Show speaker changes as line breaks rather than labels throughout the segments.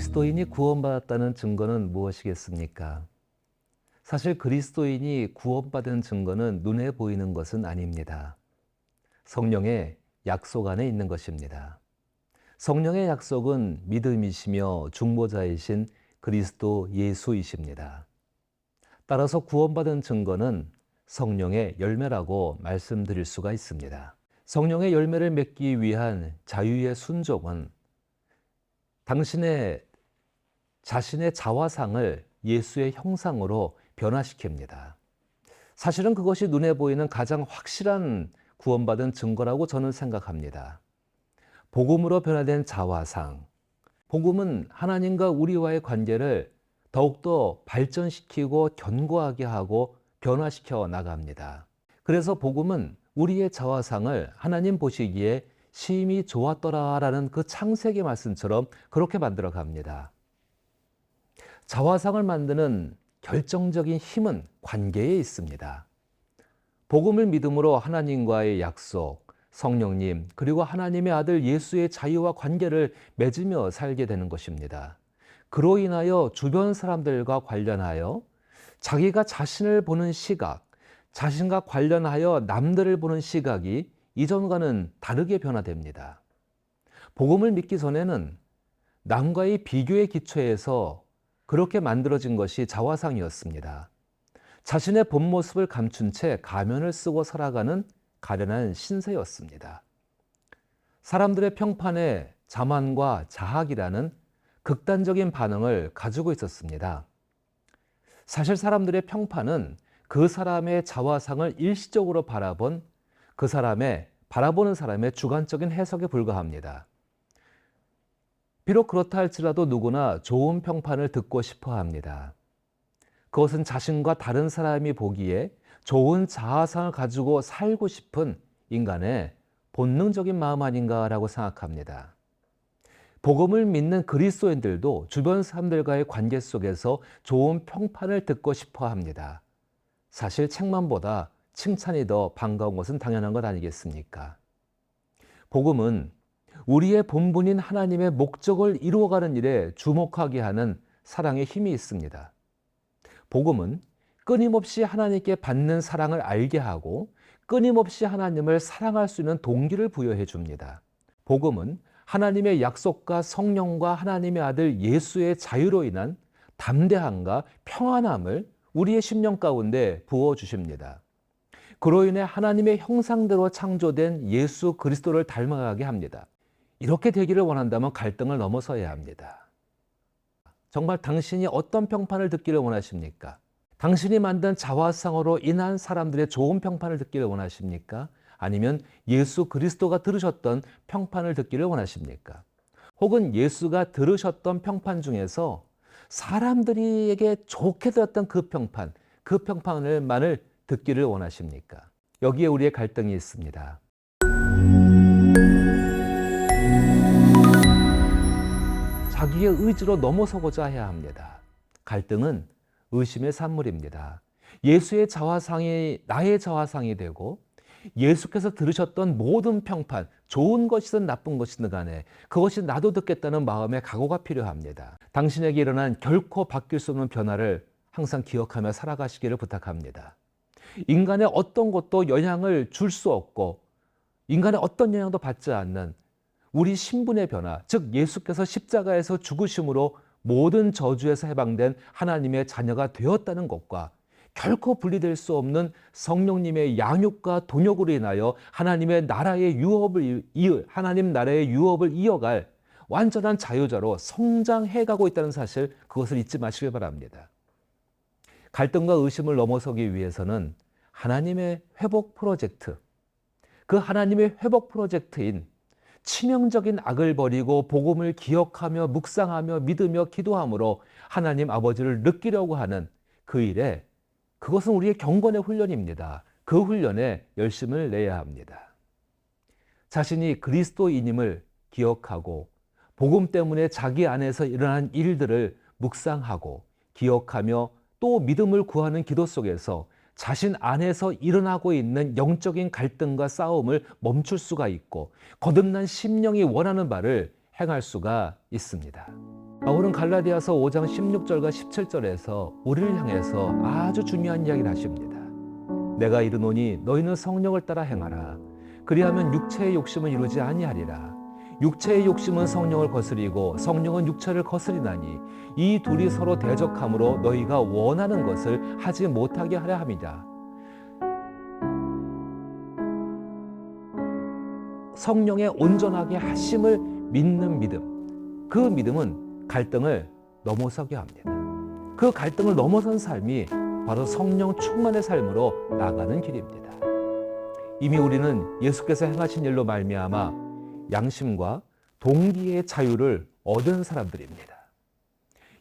그리스도인이 구원받았다는 증거는 무엇이겠습니까? 사실 그리스도인이 구원받은 증거는 눈에 보이는 것은 아닙니다. 성령의 약속 안에 있는 것입니다. 성령의 약속은 믿음이시며 중보자이신 그리스도 예수이십니다. 따라서 구원받은 증거는 성령의 열매라고 말씀드릴 수가 있습니다. 성령의 열매를 맺기 위한 자유의 순종은 당신의 자신의 자화상을 예수의 형상으로 변화시킵니다. 사실은 그것이 눈에 보이는 가장 확실한 구원받은 증거라고 저는 생각합니다. 복음으로 변화된 자화상. 복음은 하나님과 우리와의 관계를 더욱더 발전시키고 견고하게 하고 변화시켜 나갑니다. 그래서 복음은 우리의 자화상을 하나님 보시기에 심히 좋았더라라는 그 창세기 말씀처럼 그렇게 만들어 갑니다. 자화상을 만드는 결정적인 힘은 관계에 있습니다. 복음을 믿음으로 하나님과의 약속, 성령님, 그리고 하나님의 아들 예수의 자유와 관계를 맺으며 살게 되는 것입니다. 그로 인하여 주변 사람들과 관련하여 자기가 자신을 보는 시각, 자신과 관련하여 남들을 보는 시각이 이전과는 다르게 변화됩니다. 복음을 믿기 전에는 남과의 비교의 기초에서 그렇게 만들어진 것이 자화상이었습니다. 자신의 본 모습을 감춘 채 가면을 쓰고 살아가는 가련한 신세였습니다. 사람들의 평판에 자만과 자학이라는 극단적인 반응을 가지고 있었습니다. 사실 사람들의 평판은 그 사람의 자화상을 일시적으로 바라보는 사람의 주관적인 해석에 불과합니다. 비록 그렇다 할지라도 누구나 좋은 평판을 듣고 싶어 합니다. 그것은 자신과 다른 사람이 보기에 좋은 자아상을 가지고 살고 싶은 인간의 본능적인 마음 아닌가라고 생각합니다. 복음을 믿는 그리스도인들도 주변 사람들과의 관계 속에서 좋은 평판을 듣고 싶어 합니다. 사실 책망보다 칭찬이 더 반가운 것은 당연한 것 아니겠습니까? 복음은 우리의 본분인 하나님의 목적을 이루어가는 일에 주목하게 하는 사랑의 힘이 있습니다. 복음은 끊임없이 하나님께 받는 사랑을 알게 하고 끊임없이 하나님을 사랑할 수 있는 동기를 부여해 줍니다. 복음은 하나님의 약속과 성령과 하나님의 아들 예수의 자유로 인한 담대함과 평안함을 우리의 심령 가운데 부어주십니다. 그로 인해 하나님의 형상대로 창조된 예수 그리스도를 닮아가게 합니다. 이렇게 되기를 원한다면 갈등을 넘어서야 합니다. 정말 당신이 어떤 평판을 듣기를 원하십니까? 당신이 만든 자화상으로 인한 사람들의 좋은 평판을 듣기를 원하십니까? 아니면 예수 그리스도가 들으셨던 평판을 듣기를 원하십니까? 혹은 예수가 들으셨던 평판 중에서 사람들에게 좋게 들었던 그 평판만을 듣기를 원하십니까? 여기에 우리의 갈등이 있습니다. 자기의 의지로 넘어서고자 해야 합니다. 갈등은 의심의 산물입니다. 예수의 자화상이 나의 자화상이 되고 예수께서 들으셨던 모든 평판, 좋은 것이든 나쁜 것이든 간에 그것이 나도 듣겠다는 마음의 각오가 필요합니다. 당신에게 일어난 결코 바뀔 수 없는 변화를 항상 기억하며 살아가시기를 부탁합니다. 인간의 어떤 것도 영향을 줄 수 없고 인간의 어떤 영향도 받지 않는 우리 신분의 변화, 즉 예수께서 십자가에서 죽으심으로 모든 저주에서 해방된 하나님의 자녀가 되었다는 것과 결코 분리될 수 없는 성령님의 양육과 동역으로 인하여 하나님 나라의 유업을 이어갈 완전한 자유자로 성장해가고 있다는 사실, 그것을 잊지 마시길 바랍니다. 갈등과 의심을 넘어서기 위해서는 하나님의 회복 프로젝트, 그 하나님의 회복 프로젝트인 치명적인 악을 버리고 복음을 기억하며 묵상하며 믿으며 기도함으로 하나님 아버지를 느끼려고 하는 그 일에, 그것은 우리의 경건의 훈련입니다. 그 훈련에 열심을 내야 합니다. 자신이 그리스도인임을 기억하고 복음 때문에 자기 안에서 일어난 일들을 묵상하고 기억하며 또 믿음을 구하는 기도 속에서 자신 안에서 일어나고 있는 영적인 갈등과 싸움을 멈출 수가 있고 거듭난 심령이 원하는 바를 행할 수가 있습니다. 바울은 갈라디아서 5장 16절과 17절에서 우리를 향해서 아주 중요한 이야기를 하십니다. 내가 이르노니 너희는 성령을 따라 행하라. 그리하면 육체의 욕심은 이루지 아니하리라. 육체의 욕심은 성령을 거스리고 성령은 육체를 거스리나니 이 둘이 서로 대적함으로 너희가 원하는 것을 하지 못하게 하려 함이다. 성령의 온전하게 하심을 믿는 믿음, 그 믿음은 갈등을 넘어서게 합니다. 그 갈등을 넘어선 삶이 바로 성령 충만의 삶으로 나가는 길입니다. 이미 우리는 예수께서 행하신 일로 말미암아 양심과 동기의 자유를 얻은 사람들입니다.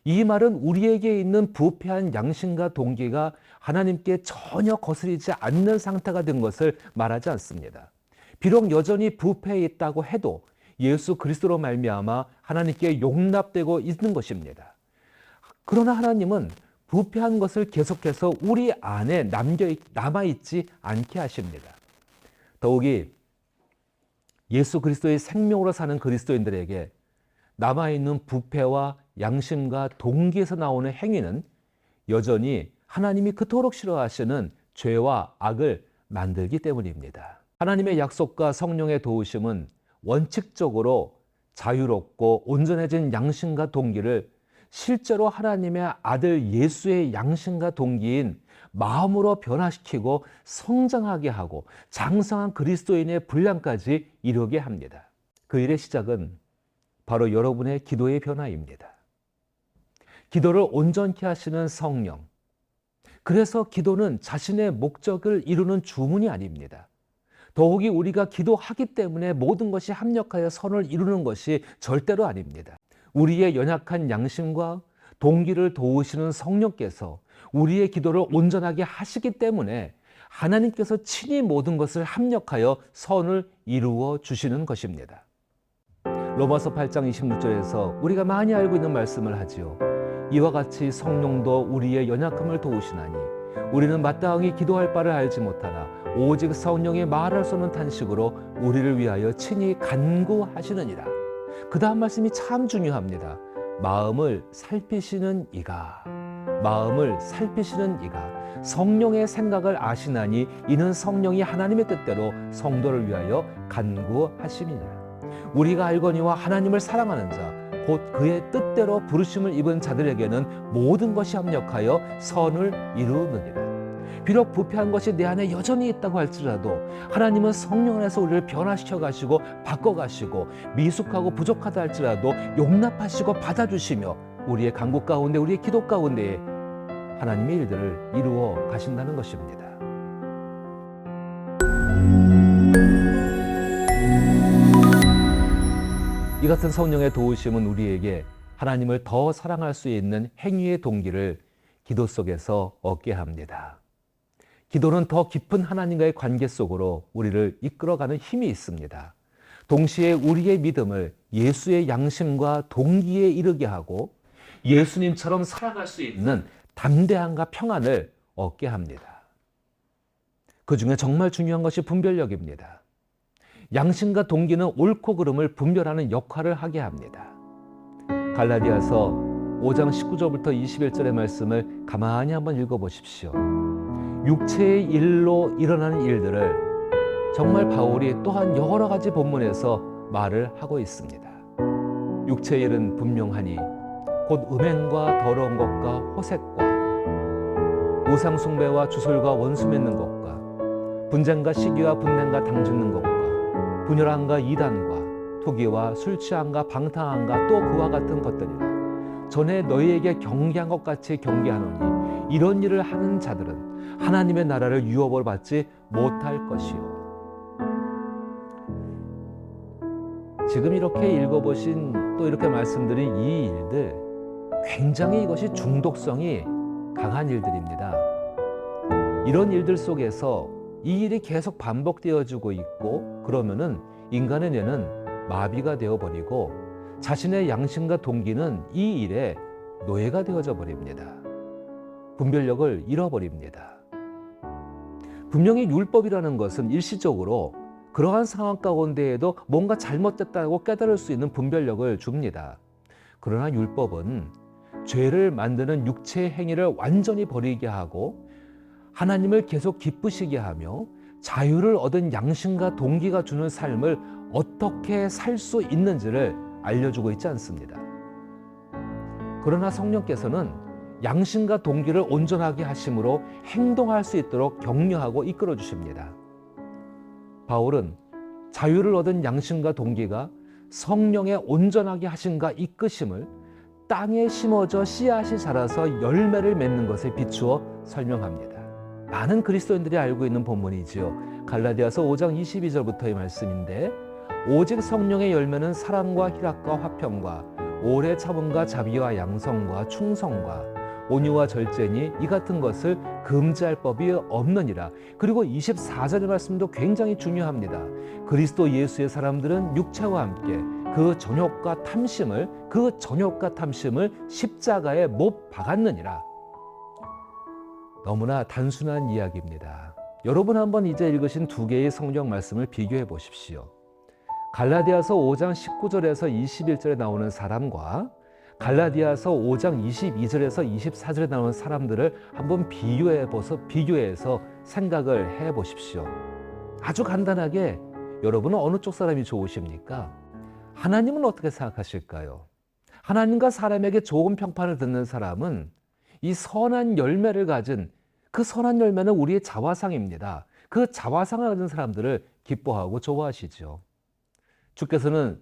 이 말은 우리에게 있는 부패한 양심과 동기가 하나님께 전혀 거스리지 않는 상태가 된 것을 말하지 않습니다. 비록 여전히 부패해 있다고 해도 예수 그리스도로 말미암아 하나님께 용납되고 있는 것입니다. 그러나 하나님은 부패한 것을 계속해서 우리 안에 남아있지 않게 하십니다. 더욱이 예수 그리스도의 생명으로 사는 그리스도인들에게 남아있는 부패와 양심과 동기에서 나오는 행위는 여전히 하나님이 그토록 싫어하시는 죄와 악을 만들기 때문입니다. 하나님의 약속과 성령의 도우심은 원칙적으로 자유롭고 온전해진 양심과 동기를 실제로 하나님의 아들 예수의 양심과 동기인 마음으로 변화시키고 성장하게 하고 장성한 그리스도인의 분량까지 이루게 합니다. 그 일의 시작은 바로 여러분의 기도의 변화입니다. 기도를 온전케 하시는 성령. 그래서 기도는 자신의 목적을 이루는 주문이 아닙니다. 더욱이 우리가 기도하기 때문에 모든 것이 합력하여 선을 이루는 것이 절대로 아닙니다. 우리의 연약한 양심과 동기를 도우시는 성령께서 우리의 기도를 온전하게 하시기 때문에 하나님께서 친히 모든 것을 합력하여 선을 이루어 주시는 것입니다. 로마서 8장 26절에서 우리가 많이 알고 있는 말씀을 하지요. 이와 같이 성령도 우리의 연약함을 도우시나니 우리는 마땅히 기도할 바를 알지 못하나 오직 성령이 말할 수 없는 탄식으로 우리를 위하여 친히 간구하시느니라. 그 다음 말씀이 참 중요합니다. 마음을 살피시는 이가 성령의 생각을 아시나니 이는 성령이 하나님의 뜻대로 성도를 위하여 간구하심이니라. 우리가 알거니와 하나님을 사랑하는 자 곧 그의 뜻대로 부르심을 입은 자들에게는 모든 것이 합력하여 선을 이루느니라. 비록 부패한 것이 내 안에 여전히 있다고 할지라도 하나님은 성령 안에서 우리를 변화시켜 가시고 바꿔 가시고 미숙하고 부족하다 할지라도 용납하시고 받아주시며 우리의 간구 가운데 우리의 기도 가운데에 하나님의 일들을 이루어 가신다는 것입니다. 이 같은 성령의 도우심은 우리에게 하나님을 더 사랑할 수 있는 행위의 동기를 기도 속에서 얻게 합니다. 기도는 더 깊은 하나님과의 관계 속으로 우리를 이끌어가는 힘이 있습니다. 동시에 우리의 믿음을 예수의 양심과 동기에 이르게 하고 예수님처럼 살아갈 수 있는 담대함과 평안을 얻게 합니다. 그 중에 정말 중요한 것이 분별력입니다. 양심과 동기는 옳고 그름을 분별하는 역할을 하게 합니다. 갈라디아서 5장 19절부터 21절의 말씀을 가만히 한번 읽어보십시오. 육체의 일로 일어나는 일들을 정말 바울이 또한 여러 가지 본문에서 말을 하고 있습니다. 육체의 일은 분명하니 곧 음행과 더러운 것과 호색과 우상 숭배와 주술과 원수 맺는 것과 분쟁과 시기와 분냄과 당짓는 것과 분열함과 이단과 투기와 술 취함과 방탕함과 또 그와 같은 것들이라. 전에 너희에게 경계한 것 같이 경계하노니 이런 일을 하는 자들은 하나님의 나라를 유업을 받지 못할 것이요. 지금 이렇게 읽어보신 또 이렇게 말씀드린 이 일들 굉장히 이것이 중독성이 강한 일들입니다. 이런 일들 속에서 이 일이 계속 반복되어지고 있고 그러면은 인간의 뇌는 마비가 되어버리고 자신의 양심과 동기는 이 일에 노예가 되어져 버립니다. 분별력을 잃어버립니다. 분명히 율법이라는 것은 일시적으로 그러한 상황 가운데에도 뭔가 잘못됐다고 깨달을 수 있는 분별력을 줍니다. 그러나 율법은 죄를 만드는 육체의 행위를 완전히 버리게 하고 하나님을 계속 기쁘시게 하며 자유를 얻은 양심과 동기가 주는 삶을 어떻게 살 수 있는지를 알려주고 있지 않습니다. 그러나 성령께서는 양심과 동기를 온전하게 하심으로 행동할 수 있도록 격려하고 이끌어 주십니다. 바울은 자유를 얻은 양심과 동기가 성령의 온전하게 하심과 이끄심을 땅에 심어져 씨앗이 자라서 열매를 맺는 것에 비추어 설명합니다. 많은 그리스도인들이 알고 있는 본문이지요. 갈라디아서 5장 22절부터의 말씀인데, 오직 성령의 열매는 사랑과 희락과 화평과 오래 참음과 자비와 양성과 충성과 온유와 절제니 이 같은 것을 금지할 법이 없느니라. 그리고 24절의 말씀도 굉장히 중요합니다. 그리스도 예수의 사람들은 육체와 함께 그 정욕과 탐심을 십자가에 못 박았느니라. 너무나 단순한 이야기입니다. 여러분 한번 이제 읽으신 두 개의 성경 말씀을 비교해 보십시오. 갈라디아서 5장 19절에서 21절에 나오는 사람과 갈라디아서 5장 22절에서 24절에 나오는 사람들을 한번 비교해서 생각을 해 보십시오. 아주 간단하게 여러분은 어느 쪽 사람이 좋으십니까? 하나님은 어떻게 생각하실까요? 하나님과 사람에게 좋은 평판을 듣는 사람은 이 선한 열매를 가진, 그 선한 열매는 우리의 자화상입니다. 그 자화상을 가진 사람들을 기뻐하고 좋아하시죠. 주께서는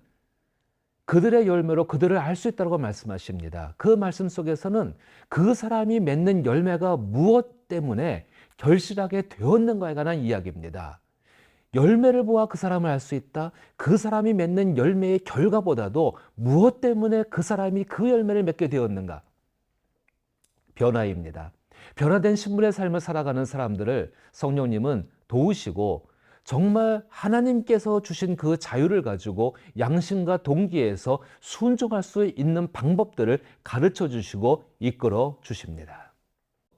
그들의 열매로 그들을 알 수 있다고 말씀하십니다. 그 말씀 속에서는 그 사람이 맺는 열매가 무엇 때문에 결실하게 되었는가에 관한 이야기입니다. 열매를 보아 그 사람을 알 수 있다. 그 사람이 맺는 열매의 결과보다도 무엇 때문에 그 사람이 그 열매를 맺게 되었는가? 변화입니다. 변화된 신분의 삶을 살아가는 사람들을 성령님은 도우시고 정말 하나님께서 주신 그 자유를 가지고 양심과 동기에서 순종할 수 있는 방법들을 가르쳐 주시고 이끌어 주십니다.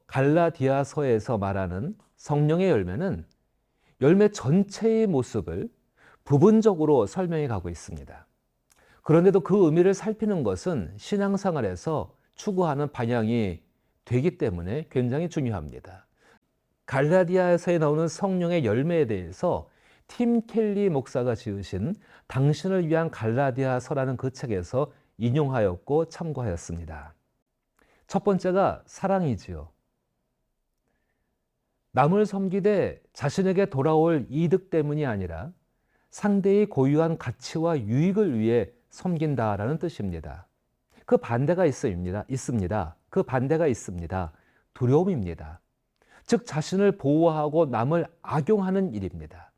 갈라디아서에서 말하는 성령의 열매는 열매 전체의 모습을 부분적으로 설명해 가고 있습니다. 그런데도 그 의미를 살피는 것은 신앙생활에서 추구하는 방향이 되기 때문에 굉장히 중요합니다. 갈라디아서에 나오는 성령의 열매에 대해서 팀 켈리 목사가 지으신 당신을 위한 갈라디아서라는 그 책에서 인용하였고 참고하였습니다. 첫 번째가 사랑이지요. 남을 섬기되 자신에게 돌아올 이득 때문이 아니라 상대의 고유한 가치와 유익을 위해 섬긴다라는 뜻입니다. 그 반대가 있습니다. 그 반대가 있습니다. 두려움입니다. 즉 자신을 보호하고 남을 악용하는 일입니다.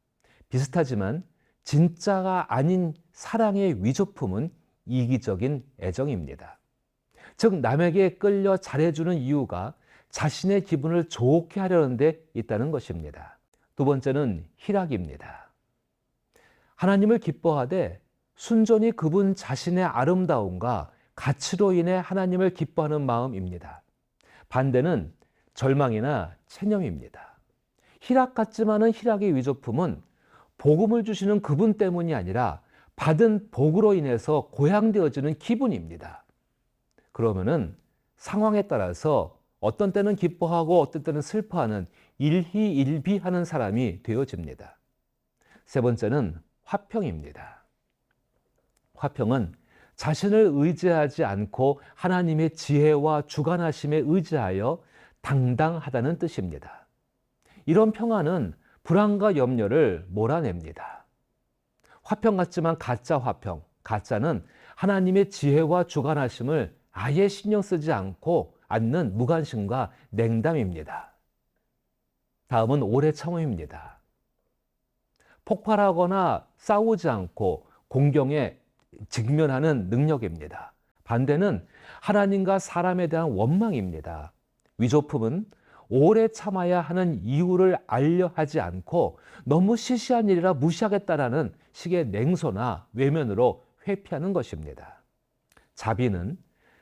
비슷하지만 진짜가 아닌 사랑의 위조품은 이기적인 애정입니다. 즉 남에게 끌려 잘해주는 이유가 자신의 기분을 좋게 하려는 데 있다는 것입니다. 두 번째는 희락입니다. 하나님을 기뻐하되 순전히 그분 자신의 아름다움과 가치로 인해 하나님을 기뻐하는 마음입니다. 반대는 절망이나 체념입니다. 희락 같지만은 희락의 위조품은 복음을 주시는 그분 때문이 아니라 받은 복으로 인해서 고양되어지는 기분입니다. 그러면은 상황에 따라서 어떤 때는 기뻐하고 어떤 때는 슬퍼하는 일희일비하는 사람이 되어집니다. 세 번째는 화평입니다. 화평은 자신을 의지하지 않고 하나님의 지혜와 주관하심에 의지하여 당당하다는 뜻입니다. 이런 평안은 불안과 염려를 몰아냅니다. 화평 같지만 가짜 화평, 가짜는 하나님의 지혜와 주관하심을 아예 신경 쓰지 않는 무관심과 냉담입니다. 다음은 오래 참음입니다. 폭발하거나 싸우지 않고 공경에 직면하는 능력입니다. 반대는 하나님과 사람에 대한 원망입니다. 위조품은 오래 참아야 하는 이유를 알려 하지 않고 너무 시시한 일이라 무시하겠다라는 식의 냉소나 외면으로 회피하는 것입니다. 자비는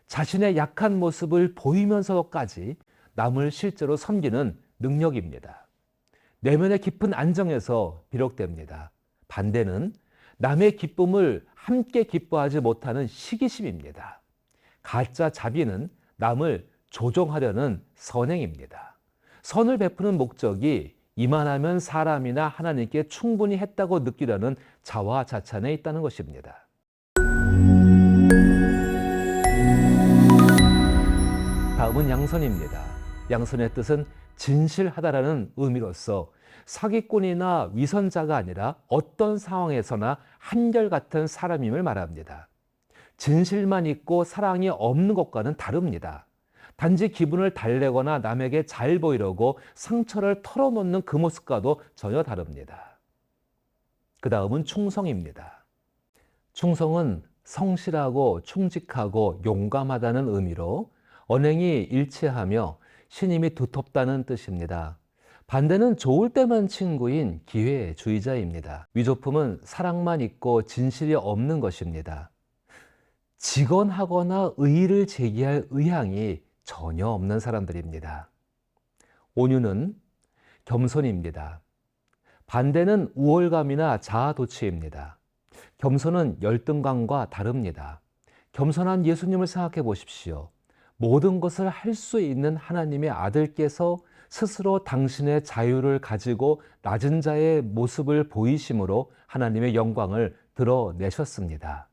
자신의 약한 모습을 보이면서까지 남을 실제로 섬기는 능력입니다. 내면의 깊은 안정에서 비롯됩니다. 반대는 남의 기쁨을 함께 기뻐하지 못하는 시기심입니다. 가짜 자비는 남을 조종하려는 선행입니다. 선을 베푸는 목적이 이만하면 사람이나 하나님께 충분히 했다고 느끼려는 자화자찬에 있다는 것입니다. 다음은 양선입니다. 양선의 뜻은 진실하다라는 의미로서 사기꾼이나 위선자가 아니라 어떤 상황에서나 한결같은 사람임을 말합니다. 진실만 있고 사랑이 없는 것과는 다릅니다. 단지 기분을 달래거나 남에게 잘 보이려고 상처를 털어놓는 그 모습과도 전혀 다릅니다. 그 다음은 충성입니다. 충성은 성실하고 충직하고 용감하다는 의미로 언행이 일치하며 신임이 두텁다는 뜻입니다. 반대는 좋을 때만 친구인 기회주의자입니다. 위조품은 사랑만 있고 진실이 없는 것입니다. 직언하거나 의의를 제기할 의향이 전혀 없는 사람들입니다. 온유는 겸손입니다. 반대는 우월감이나 자아도취입니다. 겸손은 열등감과 다릅니다. 겸손한 예수님을 생각해 보십시오. 모든 것을 할 수 있는 하나님의 아들께서 스스로 당신의 자유를 가지고 낮은 자의 모습을 보이심으로 하나님의 영광을 드러내셨습니다.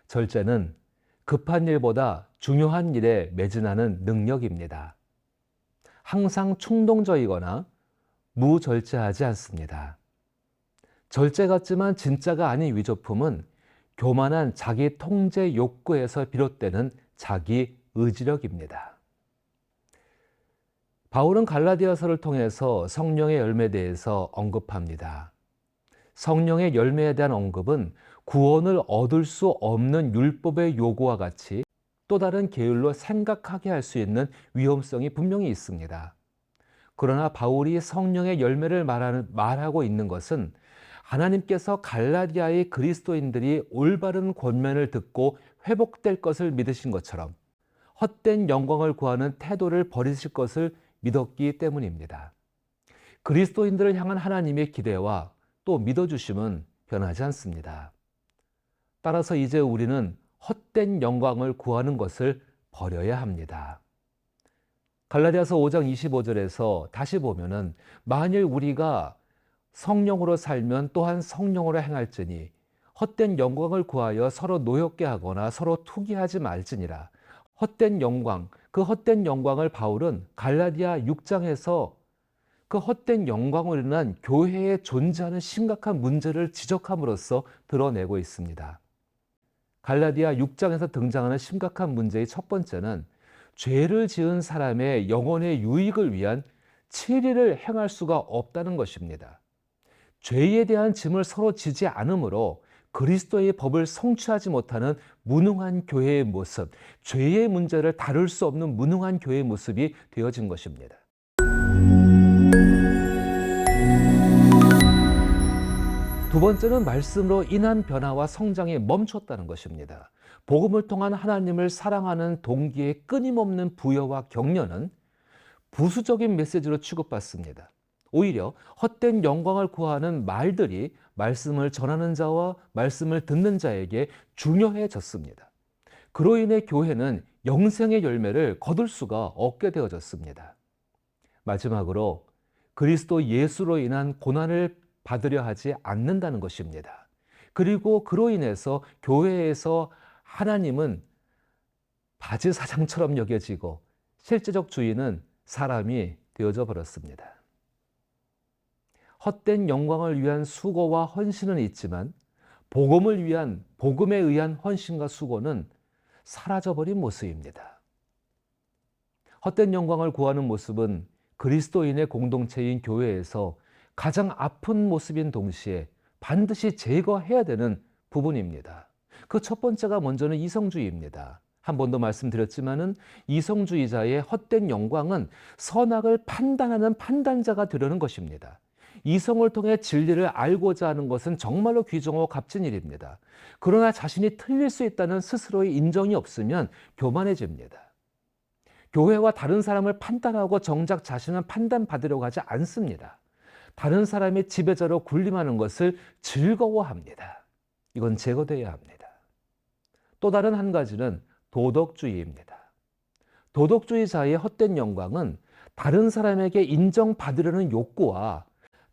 절제는 급한 일보다 중요한 일에 매진하는 능력입니다. 항상 충동적이거나 무절제하지 않습니다. 절제 같지만 진짜가 아닌 위조품은 교만한 자기 통제 욕구에서 비롯되는 자기 의지력입니다. 바울은 갈라디아서를 통해서 성령의 열매에 대해서 언급합니다. 성령의 열매에 대한 언급은 구원을 얻을 수 없는 율법의 요구와 같이 또 다른 계율로 생각하게 할 수 있는 위험성이 분명히 있습니다. 그러나 바울이 성령의 열매를 말하고 있는 것은 하나님께서 갈라디아의 그리스도인들이 올바른 권면을 듣고 회복될 것을 믿으신 것처럼 헛된 영광을 구하는 태도를 버리실 것을 믿었기 때문입니다. 그리스도인들을 향한 하나님의 기대와 또 믿어주심은 변하지 않습니다. 따라서 이제 우리는 헛된 영광을 구하는 것을 버려야 합니다. 갈라디아서 5장 25절에서 다시 보면은 만일 우리가 성령으로 살면 또한 성령으로 행할지니 헛된 영광을 구하여 서로 노엽게 하거나 서로 투기하지 말지니라. 헛된 영광, 그 헛된 영광을 바울은 갈라디아 6장에서 그 헛된 영광으로 인한 교회에 존재하는 심각한 문제를 지적함으로써 드러내고 있습니다. 갈라디아 6장에서 등장하는 심각한 문제의 첫 번째는 죄를 지은 사람의 영혼의 유익을 위한 치리를 행할 수가 없다는 것입니다. 죄에 대한 짐을 서로 지지 않으므로 그리스도의 법을 성취하지 못하는 무능한 교회의 모습, 죄의 문제를 다룰 수 없는 무능한 교회의 모습이 되어진 것입니다. 두 번째는 말씀으로 인한 변화와 성장이 멈췄다는 것입니다. 복음을 통한 하나님을 사랑하는 동기의 끊임없는 부여와 격려는 부수적인 메시지로 취급받습니다. 오히려 헛된 영광을 구하는 말들이 말씀을 전하는 자와 말씀을 듣는 자에게 중요해졌습니다. 그로 인해 교회는 영생의 열매를 거둘 수가 없게 되어졌습니다. 마지막으로 그리스도 예수로 인한 고난을 받으려 하지 않는다는 것입니다. 그리고 그로 인해서 교회에서 하나님은 바지 사장처럼 여겨지고 실제적 주인은 사람이 되어져 버렸습니다. 헛된 영광을 위한 수고와 헌신은 있지만 복음에 의한 헌신과 수고는 사라져버린 모습입니다. 헛된 영광을 구하는 모습은 그리스도인의 공동체인 교회에서 가장 아픈 모습인 동시에 반드시 제거해야 되는 부분입니다. 그 첫 번째가 먼저는 이성주의입니다. 한 번도 말씀드렸지만은 이성주의자의 헛된 영광은 선악을 판단하는 판단자가 되려는 것입니다. 이성을 통해 진리를 알고자 하는 것은 정말로 귀중하고 값진 일입니다. 그러나 자신이 틀릴 수 있다는 스스로의 인정이 없으면 교만해집니다. 교회와 다른 사람을 판단하고 정작 자신은 판단받으려고 하지 않습니다. 다른 사람의 지배자로 군림하는 것을 즐거워합니다. 이건 제거되어야 합니다. 또 다른 한 가지는 도덕주의입니다. 도덕주의자의 헛된 영광은 다른 사람에게 인정받으려는 욕구와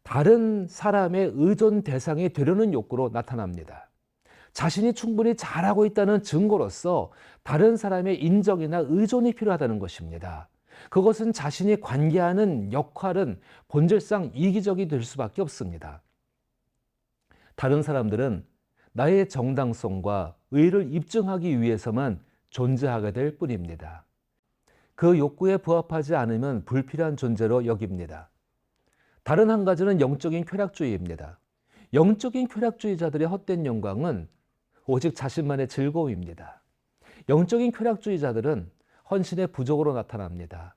다른 사람의 의존 대상이 되려는 욕구로 나타납니다. 자신이 충분히 잘하고 있다는 증거로서 다른 사람의 인정이나 의존이 필요하다는 것입니다. 그것은 자신이 관계하는 역할은 본질상 이기적이 될 수밖에 없습니다. 다른 사람들은 나의 정당성과 의를 입증하기 위해서만 존재하게 될 뿐입니다. 그 욕구에 부합하지 않으면 불필요한 존재로 여깁니다. 다른 한 가지는 영적인 쾌락주의입니다. 영적인 쾌락주의자들의 헛된 영광은 오직 자신만의 즐거움입니다. 영적인 쾌락주의자들은 헌신의 부족으로 나타납니다.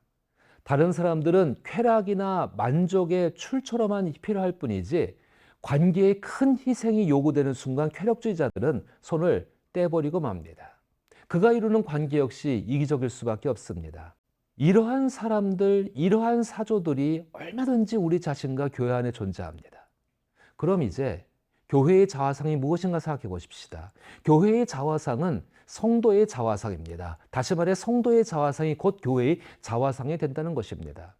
다른 사람들은 쾌락이나 만족의 출처로만 필요할 뿐이지 관계에 큰 희생이 요구되는 순간 쾌락주의자들은 손을 떼버리고 맙니다. 그가 이루는 관계 역시 이기적일 수밖에 없습니다. 이러한 사람들, 이러한 사조들이 얼마든지 우리 자신과 교회 안에 존재합니다. 그럼 이제 교회의 자화상이 무엇인가 생각해 보십시다. 교회의 자화상은 성도의 자화상입니다. 다시 말해 성도의 자화상이 곧 교회의 자화상이 된다는 것입니다.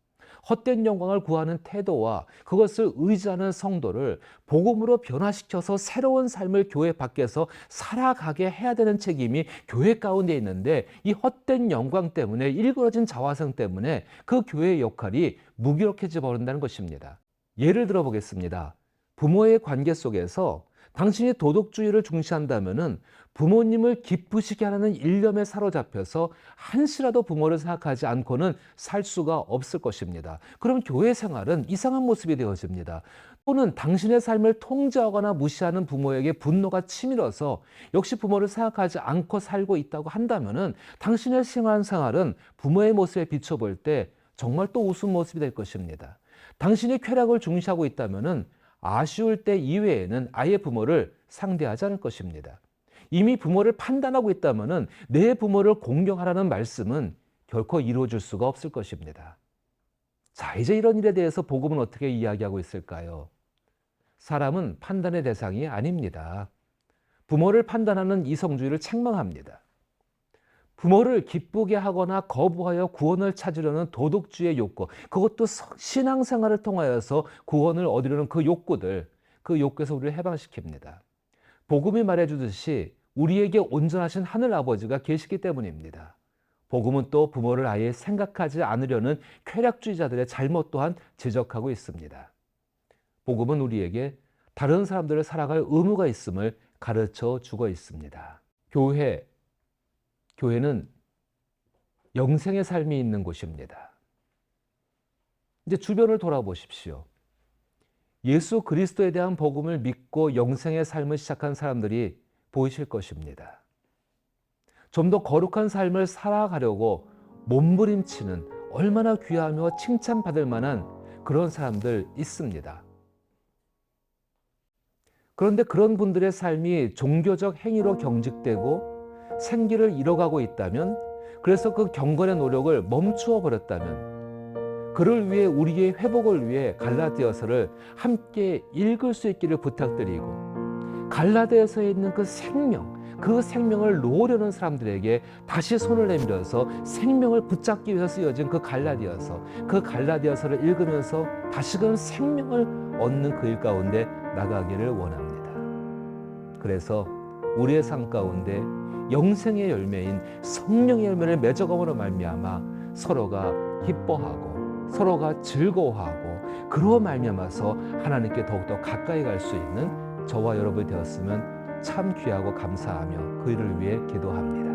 헛된 영광을 구하는 태도와 그것을 의지하는 성도를 복음으로 변화시켜서 새로운 삶을 교회 밖에서 살아가게 해야 되는 책임이 교회 가운데 있는데, 이 헛된 영광 때문에, 일그러진 자화상 때문에 그 교회의 역할이 무기력해져 버린다는 것입니다. 예를 들어 보겠습니다. 부모의 관계 속에서 당신이 도덕주의를 중시한다면은 부모님을 기쁘시게 하는 일념에 사로잡혀서 한시라도 부모를 생각하지 않고는 살 수가 없을 것입니다. 그럼 교회 생활은 이상한 모습이 되어집니다. 또는 당신의 삶을 통제하거나 무시하는 부모에게 분노가 치밀어서 역시 부모를 생각하지 않고 살고 있다고 한다면은 당신의 생활은 부모의 모습에 비춰볼 때 정말 또 우스운 모습이 될 것입니다. 당신이 쾌락을 중시하고 있다면은 아쉬울 때 이외에는 아예 부모를 상대하지 않을 것입니다. 이미 부모를 판단하고 있다면 내 부모를 공경하라는 말씀은 결코 이루어질 수가 없을 것입니다. 자, 이제 이런 일에 대해서 복음은 어떻게 이야기하고 있을까요? 사람은 판단의 대상이 아닙니다. 부모를 판단하는 이성주의를 책망합니다. 부모를 기쁘게 하거나 거부하여 구원을 찾으려는 도덕주의의 욕구, 그것도 신앙생활을 통하여서 구원을 얻으려는 그 욕구들, 그 욕구에서 우리를 해방시킵니다. 복음이 말해주듯이 우리에게 온전하신 하늘 아버지가 계시기 때문입니다. 복음은 또 부모를 아예 생각하지 않으려는 쾌락주의자들의 잘못 또한 지적하고 있습니다. 복음은 우리에게 다른 사람들을 살아갈 의무가 있음을 가르쳐 주고 있습니다. 교회는 영생의 삶이 있는 곳입니다. 이제 주변을 돌아보십시오. 예수 그리스도에 대한 복음을 믿고 영생의 삶을 시작한 사람들이 보이실 것입니다. 좀 더 거룩한 삶을 살아가려고 몸부림치는 얼마나 귀하며 칭찬받을 만한 그런 사람들 있습니다. 그런데 그런 분들의 삶이 종교적 행위로 경직되고 생기를 잃어가고 있다면, 그래서 그 경건의 노력을 멈추어 버렸다면, 그를 위해, 우리의 회복을 위해 갈라디아서를 함께 읽을 수 있기를 부탁드리고, 갈라디아서에 있는 그 생명을 놓으려는 사람들에게 다시 손을 내밀어서 생명을 붙잡기 위해서 쓰여진 그 갈라디아서를 읽으면서 다시금 생명을 얻는 그 일 가운데 나가기를 원합니다. 그래서 우리의 삶 가운데 영생의 열매인 성령의 열매를 맺어감으로 말미암아 서로가 기뻐하고 서로가 즐거워하고, 그로 말미암아서 하나님께 더욱더 가까이 갈 수 있는 저와 여러분이 되었으면 참 귀하고 감사하며 그 일을 위해 기도합니다.